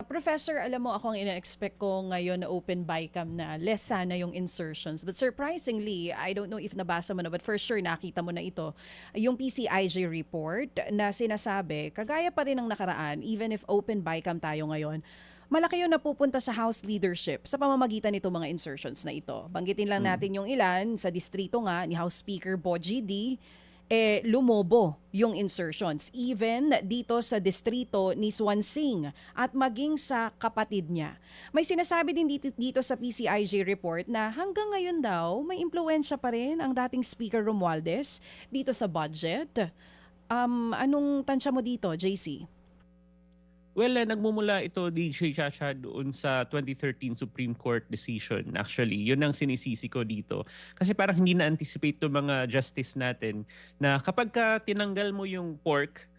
Professor, alam mo ako ang ina-expect ko ngayon na open BICAM na less sana yung insertions. But surprisingly, I don't know if nabasa mo na, but for sure nakita mo na ito, yung PCIJ report na sinasabi, kagaya pa rin ng nakaraan, even if open BICAM tayo ngayon, malaki yung napupunta sa House leadership sa pamamagitan nito mga insertions na ito. Banggitin lang natin yung ilan, sa distrito nga ni House Speaker Bogie D, lumobo yung insertions. Even dito sa distrito ni Swansing at maging sa kapatid niya. May sinasabi din dito sa PCIJ report na hanggang ngayon daw may impluwensya pa rin ang dating Speaker Romualdez dito sa budget. Anong tansya mo dito, JC? Well, nagmumula ito, DJ Chacha, doon sa 2013 Supreme Court decision. Actually, yun ang sinisisi ko dito. Kasi parang hindi na-anticipate yung mga justice natin na kapag ka tinanggal mo yung pork,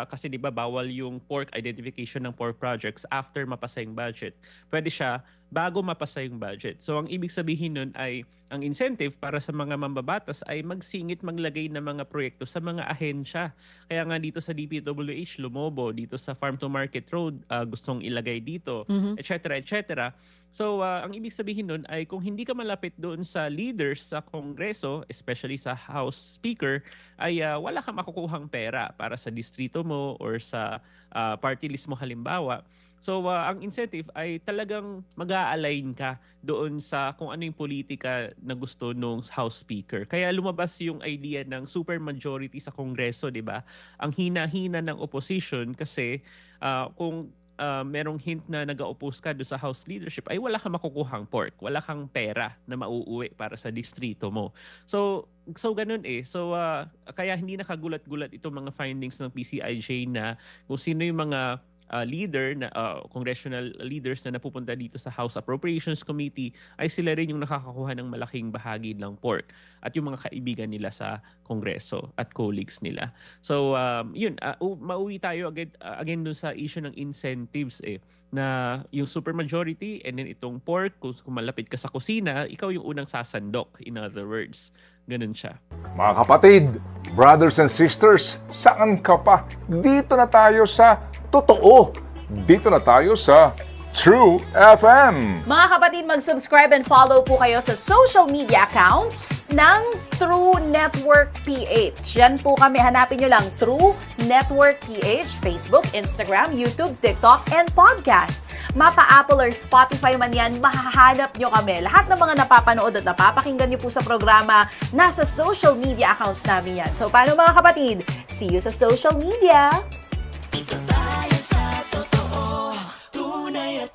kasi di ba bawal yung pork identification ng pork projects after mapasa yung budget. Pwede siya bago mapasa yung budget. So ang ibig sabihin nun ay ang incentive para sa mga mambabatas ay magsingit, maglagay ng mga proyekto sa mga ahensya. Kaya nga dito sa DPWH, lumobo, dito sa Farm to Market Road, gustong ilagay dito, etc. etc. So ang ibig sabihin nun ay kung hindi ka malapit doon sa leaders sa Kongreso, especially sa House Speaker, ay wala kang makukuhang pera para sa distrito mo or sa party list mo halimbawa. So ang incentive ay talagang mag-a-align ka doon sa kung ano yung politika na gusto nung House Speaker. Kaya lumabas yung idea ng supermajority sa Kongreso, di ba? Ang hina-hina ng opposition kasi kung merong hint na nag-oppose ka doon sa House leadership ay wala kang makukuhang pork, wala kang pera na mauuwi para sa distrito mo. So ganun eh. So kaya hindi nakagulat-gulat itong mga findings ng PCIJ na kung sino yung mga leader na congressional leaders na napupunta dito sa House Appropriations Committee ay sila rin yung nakakakuha ng malaking bahagi ng pork at yung mga kaibigan nila sa Kongreso at colleagues nila. So yun, mauwi tayo again dun sa issue ng incentives na yung supermajority and then itong pork, kung malapit ka sa kusina, ikaw yung unang sasandok, in other words. Ganun siya. Mga kapatid, brothers and sisters, saan ka pa? Dito na tayo sa totoo. Dito na tayo sa True FM. Mga kapatid, mag-subscribe and follow po kayo sa social media accounts ng True Network PH. Yan po kami. Hanapin nyo lang True Network PH, Facebook, Instagram, YouTube, TikTok, and podcast. Mapa-Apple or Spotify man yan, mahahanap nyo kami. Lahat ng mga napapanood at napapakinggan nyo po sa programa, nasa social media accounts namin yan. So, paano mga kapatid? See you sa social media! Ito tayo sa totoo, tunay at